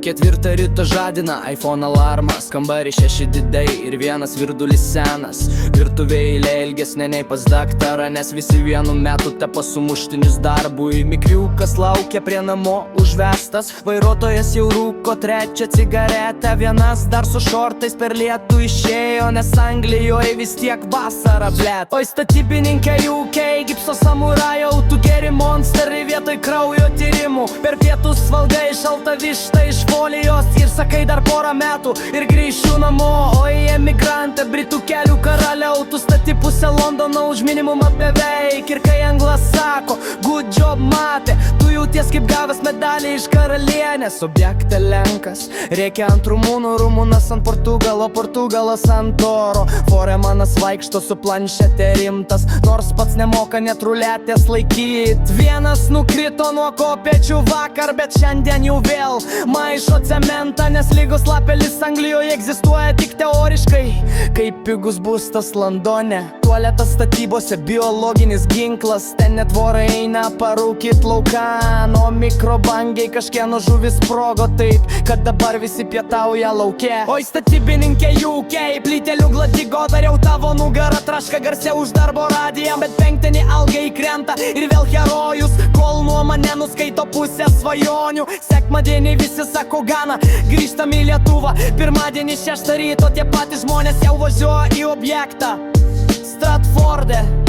Ketvirtą ryto žadina iPhone alarmas, kambarį 6 didai ir vienas virdulis senas. Virtuvėje eilė ilgesnė nei pas daktarą, nes visi vienu metu tepa sumuštinius darbui. Mikriukas laukia prie namo užvestas, vairuotojas jau rūko trečią cigaretę. Vienas dar su šortais per lietų išėjo, nes Anglijoje vis tiek vasara, blet. Oi statybininkė UK, gipso samurajau, tu geri monsterį vietoj kraujo tyrimų. Per pietus valgai šaltą vištą iš folijos ir sakai dar porą metų ir grįšiu namo. Oi emigrantė, britų kelių karaliau, tu stati pusę Londono už minimumą beveik. Ir kai anglas sako good job matė, tu jauties kaip gavęs medalį iš karalienės. Objektė lenkas, reikia ant rumūnų, rumūnas ant Portugalo, Portugalas ant oro. Foremanas vaikšto su planšetė rimtas, nors pats nemoka net ruletės laikyt. Vienas nukrito nuo kopėčių vakar, bet šiandien jau vėl maišo cementą, nes lygos lapelis Anglijoje egzistuoja tik teoriškai. Kaip pigus būstas Londone, tualetas statybose, biologinis ginklas. Ten net vorai eina parūkyt laukan, o mikrobangiai kažkieno žuvis sprogo taip, kad dabar visi pietauja lauke. Oi statybininkė UK, plytelių gladigo, dariau tavo nugarą traška garsia už darbo radiją. Bet penktadienį alga įkrenta ir vėl herojus, kol nuoma nenuskaito pusę svajonių. Sekmadienį visi sako gana, grįžtam į Lietuvą. Pirmadienį 6 ryto tie patys žmonės jau važiuoja į objektą Stratforde.